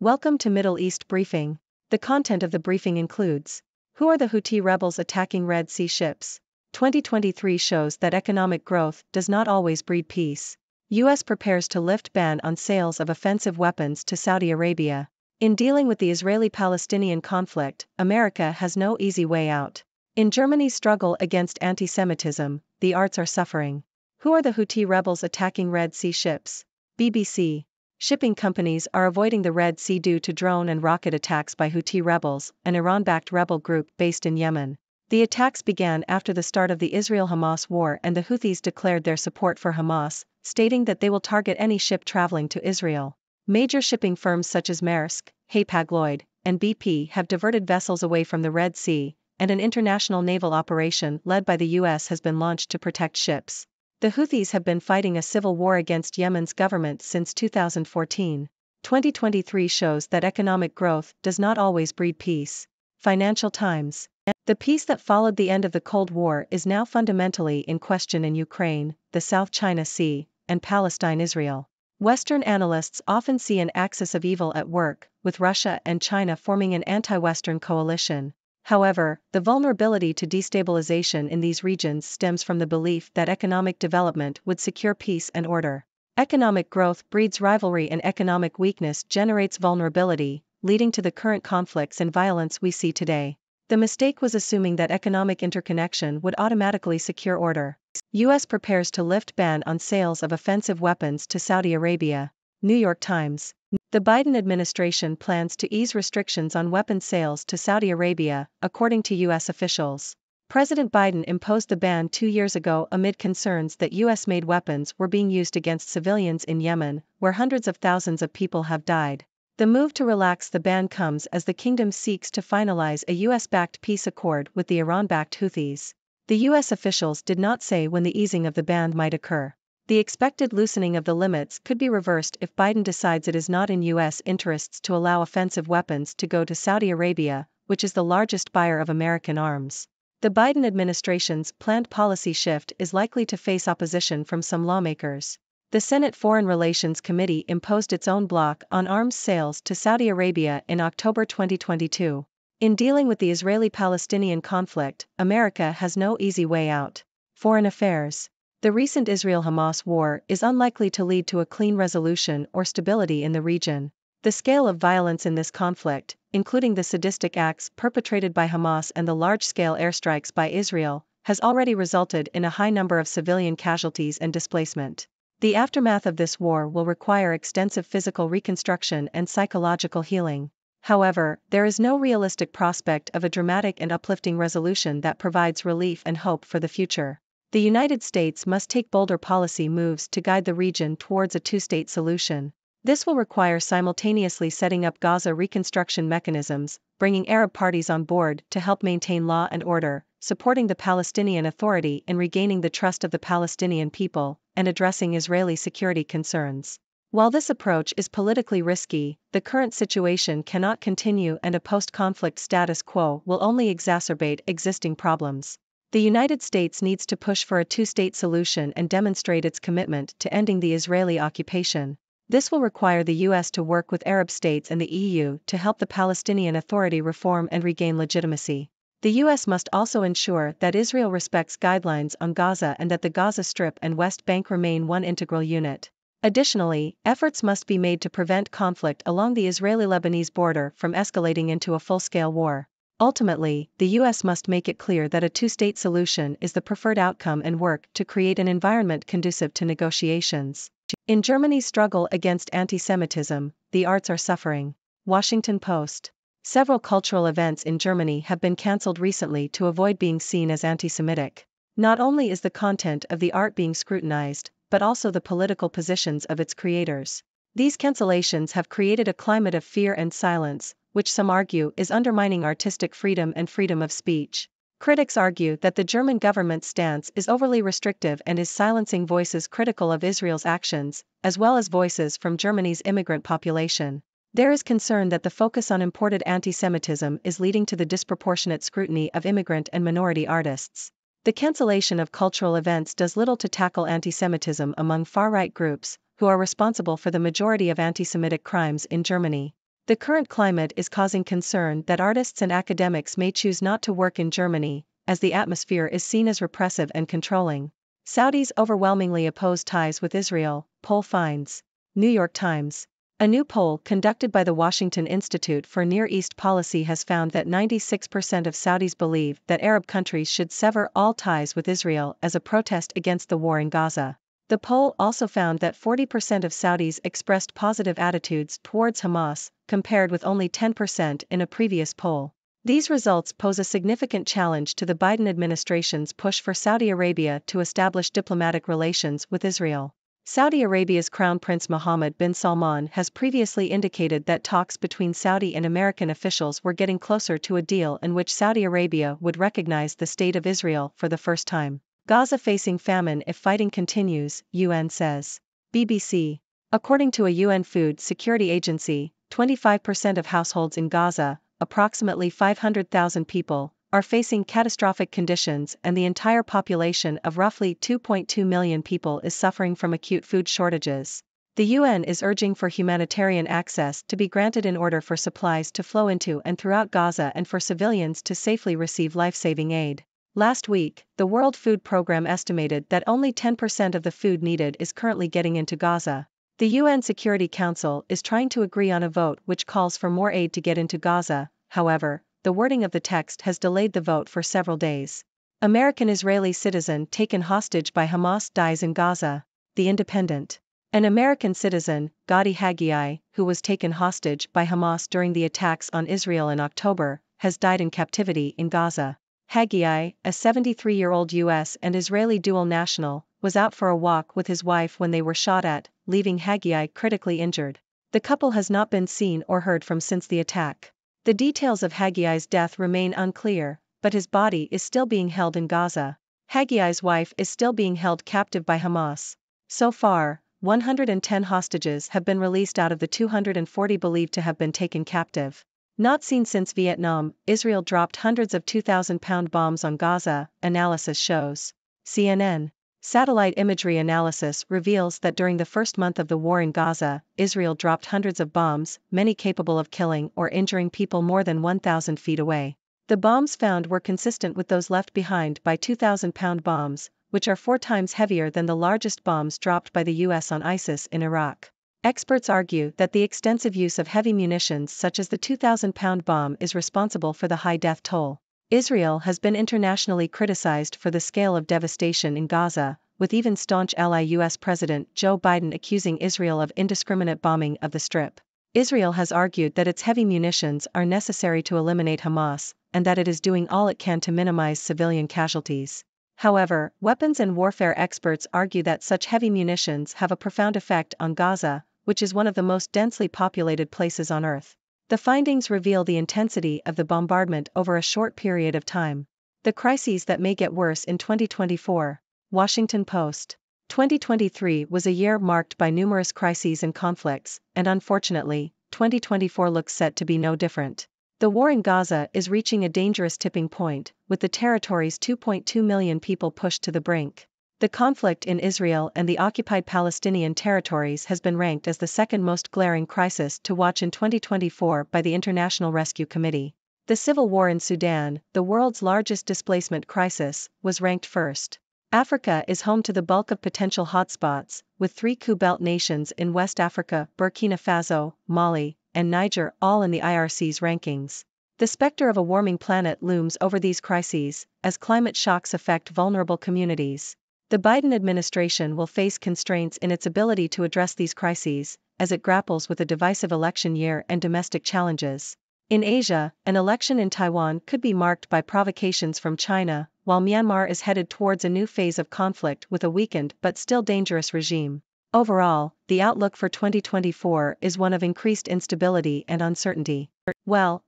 Welcome to Middle East Briefing. The content of the briefing includes: who are the Houthi rebels attacking Red Sea ships? 2023 shows that economic growth does not always breed peace. U.S. prepares to lift ban on sales of offensive weapons to Saudi Arabia. In dealing with the Israeli-Palestinian conflict, America has no easy way out. In Germany's struggle against anti-Semitism, the arts are suffering. Who are the Houthi rebels attacking Red Sea ships? BBC. Shipping companies are avoiding the Red Sea due to drone and rocket attacks by Houthi rebels, an Iran-backed rebel group based in Yemen. The attacks began after the start of the Israel-Hamas war, and the Houthis declared their support for Hamas, stating that they will target any ship traveling to Israel. Major shipping firms such as Maersk, Hapag-Lloyd, and BP have diverted vessels away from the Red Sea, and an international naval operation led by the U.S. has been launched to protect ships. The Houthis have been fighting a civil war against Yemen's government since 2014. 2023 shows that economic growth does not always breed peace. Financial Times. The peace that followed the end of the Cold War is now fundamentally in question in Ukraine, the South China Sea, and Palestine-Israel. Western analysts often see an axis of evil at work, with Russia and China forming an anti-Western coalition. However, the vulnerability to destabilization in these regions stems from the belief that economic development would secure peace and order. Economic growth breeds rivalry, and economic weakness generates vulnerability, leading to the current conflicts and violence we see today. The mistake was assuming that economic interconnection would automatically secure order. U.S. prepares to lift ban on sales of offensive weapons to Saudi Arabia. New York Times. The Biden administration plans to ease restrictions on weapons sales to Saudi Arabia, according to U.S. officials. President Biden imposed the ban 2 years ago amid concerns that U.S.-made weapons were being used against civilians in Yemen, where hundreds of thousands of people have died. The move to relax the ban comes as the kingdom seeks to finalize a U.S.-backed peace accord with the Iran-backed Houthis. The U.S. officials did not say when the easing of the ban might occur. The expected loosening of the limits could be reversed if Biden decides it is not in U.S. interests to allow offensive weapons to go to Saudi Arabia, which is the largest buyer of American arms. The Biden administration's planned policy shift is likely to face opposition from some lawmakers. The Senate Foreign Relations Committee imposed its own block on arms sales to Saudi Arabia in October 2022. In dealing with the Israeli-Palestinian conflict, America has no easy way out. Foreign Affairs. The recent Israel-Hamas war is unlikely to lead to a clean resolution or stability in the region. The scale of violence in this conflict, including the sadistic acts perpetrated by Hamas and the large-scale airstrikes by Israel, has already resulted in a high number of civilian casualties and displacement. The aftermath of this war will require extensive physical reconstruction and psychological healing. However, there is no realistic prospect of a dramatic and uplifting resolution that provides relief and hope for the future. The United States must take bolder policy moves to guide the region towards a two-state solution. This will require simultaneously setting up Gaza reconstruction mechanisms, bringing Arab parties on board to help maintain law and order, supporting the Palestinian Authority in regaining the trust of the Palestinian people, and addressing Israeli security concerns. While this approach is politically risky, the current situation cannot continue, and a post-conflict status quo will only exacerbate existing problems. The United States needs to push for a two-state solution and demonstrate its commitment to ending the Israeli occupation. This will require the U.S. to work with Arab states and the EU to help the Palestinian Authority reform and regain legitimacy. The U.S. must also ensure that Israel respects guidelines on Gaza and that the Gaza Strip and West Bank remain one integral unit. Additionally, efforts must be made to prevent conflict along the Israeli-Lebanese border from escalating into a full-scale war. Ultimately, the U.S. must make it clear that a two-state solution is the preferred outcome and work to create an environment conducive to negotiations. In Germany's struggle against anti-Semitism, the arts are suffering. Washington Post. Several cultural events in Germany have been cancelled recently to avoid being seen as anti-Semitic. Not only is the content of the art being scrutinized, but also the political positions of its creators. These cancellations have created a climate of fear and silence, which some argue is undermining artistic freedom and freedom of speech. Critics argue that the German government's stance is overly restrictive and is silencing voices critical of Israel's actions, as well as voices from Germany's immigrant population. There is concern that the focus on imported anti-Semitism is leading to the disproportionate scrutiny of immigrant and minority artists. The cancellation of cultural events does little to tackle anti-Semitism among far-right groups, who are responsible for the majority of anti-Semitic crimes in Germany. The current climate is causing concern that artists and academics may choose not to work in Germany, as the atmosphere is seen as repressive and controlling. Saudis overwhelmingly oppose ties with Israel, poll finds. New York Times. A new poll conducted by the Washington Institute for Near East Policy has found that 96% of Saudis believe that Arab countries should sever all ties with Israel as a protest against the war in Gaza. The poll also found that 40% of Saudis expressed positive attitudes towards Hamas, compared with only 10% in a previous poll. These results pose a significant challenge to the Biden administration's push for Saudi Arabia to establish diplomatic relations with Israel. Saudi Arabia's Crown Prince Mohammed bin Salman has previously indicated that talks between Saudi and American officials were getting closer to a deal in which Saudi Arabia would recognize the State of Israel for the first time. Gaza facing famine if fighting continues, UN says. BBC. According to a UN Food Security Agency, 25% of households in Gaza, approximately 500,000 people, are facing catastrophic conditions, and the entire population of roughly 2.2 million people is suffering from acute food shortages. The UN is urging for humanitarian access to be granted in order for supplies to flow into and throughout Gaza and for civilians to safely receive life-saving aid. Last week, the World Food Programme estimated that only 10% of the food needed is currently getting into Gaza. The UN Security Council is trying to agree on a vote which calls for more aid to get into Gaza. However, the wording of the text has delayed the vote for several days. American-Israeli citizen taken hostage by Hamas dies in Gaza. The Independent. An American citizen, Gadi Haggai, who was taken hostage by Hamas during the attacks on Israel in October, has died in captivity in Gaza. Haggai, a 73-year-old U.S. and Israeli dual national, was out for a walk with his wife when they were shot at, leaving Haggai critically injured. The couple has not been seen or heard from since the attack. The details of Haggai's death remain unclear, but his body is still being held in Gaza. Haggai's wife is still being held captive by Hamas. So far, 110 hostages have been released out of the 240 believed to have been taken captive. Not seen since Vietnam, Israel dropped hundreds of 2,000-pound bombs on Gaza, analysis shows. CNN. Satellite imagery analysis reveals that during the first month of the war in Gaza, Israel dropped hundreds of bombs, many capable of killing or injuring people more than 1,000 feet away. The bombs found were consistent with those left behind by 2,000-pound bombs, which are 4 times heavier than the largest bombs dropped by the U.S. on ISIS in Iraq. Experts argue that the extensive use of heavy munitions such as the 2,000-pound bomb is responsible for the high death toll. Israel has been internationally criticized for the scale of devastation in Gaza, with even staunch ally U.S. President Joe Biden accusing Israel of indiscriminate bombing of the Strip. Israel has argued that its heavy munitions are necessary to eliminate Hamas, and that it is doing all it can to minimize civilian casualties. However, weapons and warfare experts argue that such heavy munitions have a profound effect on Gaza, which is one of the most densely populated places on Earth. The findings reveal the intensity of the bombardment over a short period of time. The crises that may get worse in 2024. Washington Post. 2023 was a year marked by numerous crises and conflicts, and unfortunately, 2024 looks set to be no different. The war in Gaza is reaching a dangerous tipping point, with the territory's 2.2 million people pushed to the brink. The conflict in Israel and the occupied Palestinian territories has been ranked as the second most glaring crisis to watch in 2024 by the International Rescue Committee. The civil war in Sudan, the world's largest displacement crisis, was ranked first. Africa is home to the bulk of potential hotspots, with 3 Coup Belt nations in West Africa, Burkina Faso, Mali, and Niger all in the IRC's rankings. The specter of a warming planet looms over these crises, as climate shocks affect vulnerable communities. The Biden administration will face constraints in its ability to address these crises, as it grapples with a divisive election year and domestic challenges. In Asia, an election in Taiwan could be marked by provocations from China, while Myanmar is headed towards a new phase of conflict with a weakened but still dangerous regime. Overall, the outlook for 2024 is one of increased instability and uncertainty. Well,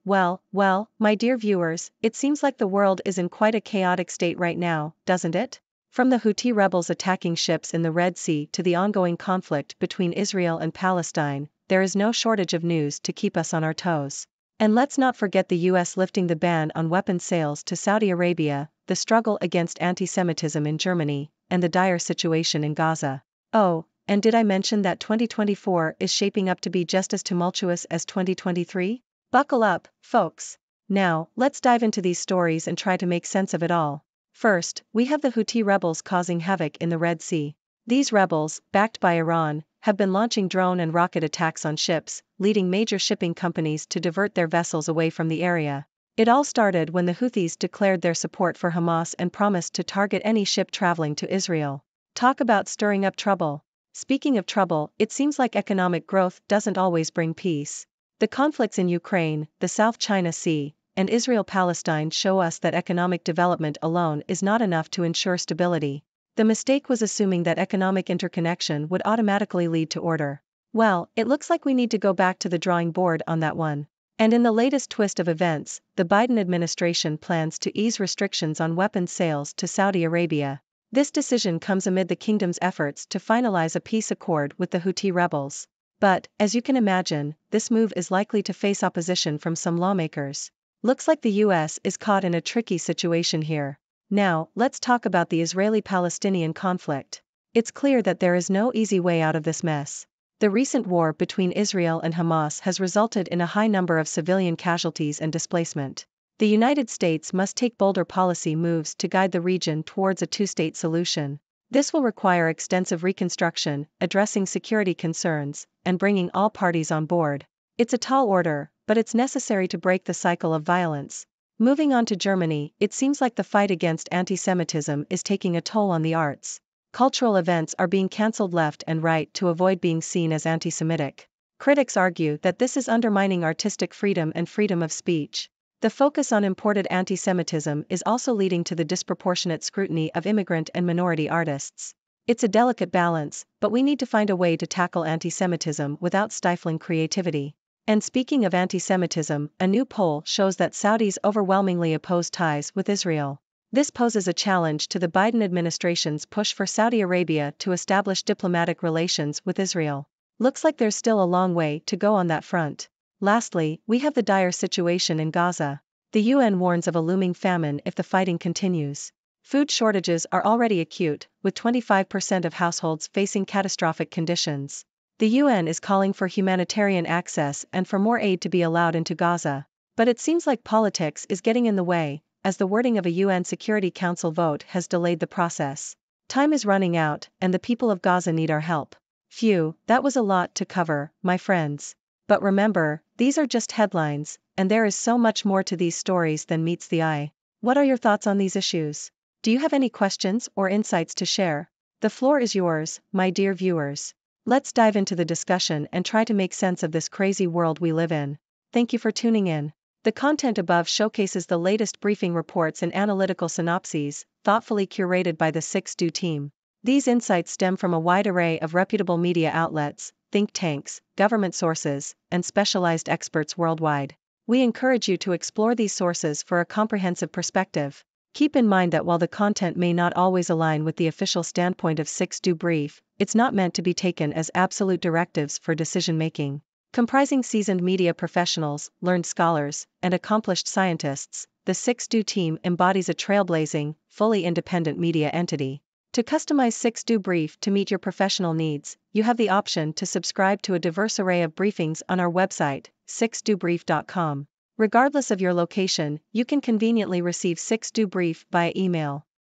my dear viewers, it seems like the world is in quite a chaotic state right now, doesn't it? From the Houthi rebels attacking ships in the Red Sea to the ongoing conflict between Israel and Palestine, there is no shortage of news to keep us on our toes. And let's not forget the US lifting the ban on weapons sales to Saudi Arabia, the struggle against anti-Semitism in Germany, and the dire situation in Gaza. Oh, And did I mention that 2024 is shaping up to be just as tumultuous as 2023? Buckle up, folks. Now, let's dive into these stories and try to make sense of it all. First, we have the Houthi rebels causing havoc in the Red Sea. These rebels, backed by Iran, have been launching drone and rocket attacks on ships, leading major shipping companies to divert their vessels away from the area. It all started when the Houthis declared their support for Hamas and promised to target any ship traveling to Israel. Talk about stirring up trouble. Speaking of trouble, it seems like economic growth doesn't always bring peace. The conflicts in Ukraine, the South China Sea, and Israel-Palestine show us that economic development alone is not enough to ensure stability. The mistake was assuming that economic interconnection would automatically lead to order. Well, it looks like we need to go back to the drawing board on that one. And in the latest twist of events, the Biden administration plans to ease restrictions on weapons sales to Saudi Arabia. This decision comes amid the kingdom's efforts to finalize a peace accord with the Houthi rebels. But, as you can imagine, this move is likely to face opposition from some lawmakers. Looks like the US is caught in a tricky situation here. Now, let's talk about the Israeli-Palestinian conflict. It's clear that there is no easy way out of this mess. The recent war between Israel and Hamas has resulted in a high number of civilian casualties and displacement. The United States must take bolder policy moves to guide the region towards a two-state solution. This will require extensive reconstruction, addressing security concerns, and bringing all parties on board. It's a tall order, but it's necessary to break the cycle of violence. Moving on to Germany, it seems like the fight against anti-Semitism is taking a toll on the arts. Cultural events are being cancelled left and right to avoid being seen as anti-Semitic. Critics argue that this is undermining artistic freedom and freedom of speech. The focus on imported anti-Semitism is also leading to the disproportionate scrutiny of immigrant and minority artists. It's a delicate balance, but we need to find a way to tackle anti-Semitism without stifling creativity. And speaking of anti-Semitism, a new poll shows that Saudis overwhelmingly oppose ties with Israel. This poses a challenge to the Biden administration's push for Saudi Arabia to establish diplomatic relations with Israel. Looks like there's still a long way to go on that front. Lastly, we have the dire situation in Gaza. The UN warns of a looming famine if the fighting continues. Food shortages are already acute, with 25% of households facing catastrophic conditions. The UN is calling for humanitarian access and for more aid to be allowed into Gaza. But it seems like politics is getting in the way, as the wording of a UN Security Council vote has delayed the process. Time is running out, and the people of Gaza need our help. Phew, that was a lot to cover, my friends. But remember, these are just headlines, and there is so much more to these stories than meets the eye. What are your thoughts on these issues? Do you have any questions or insights to share? The floor is yours, my dear viewers. Let's dive into the discussion and try to make sense of this crazy world we live in. Thank you for tuning in. The content above showcases the latest briefing reports and analytical synopses, thoughtfully curated by the 6Do team. These insights stem from a wide array of reputable media outlets, think tanks, government sources, and specialized experts worldwide. We encourage you to explore these sources for a comprehensive perspective. Keep in mind that while the content may not always align with the official standpoint of 6Do Brief, it's not meant to be taken as absolute directives for decision-making. Comprising seasoned media professionals, learned scholars, and accomplished scientists, the 6Do team embodies a trailblazing, fully independent media entity. To customize 6Do Brief to meet your professional needs, you have the option to subscribe to a diverse array of briefings on our website, 6dobrief.com. Regardless of your location, you can conveniently receive 6Do Brief via email.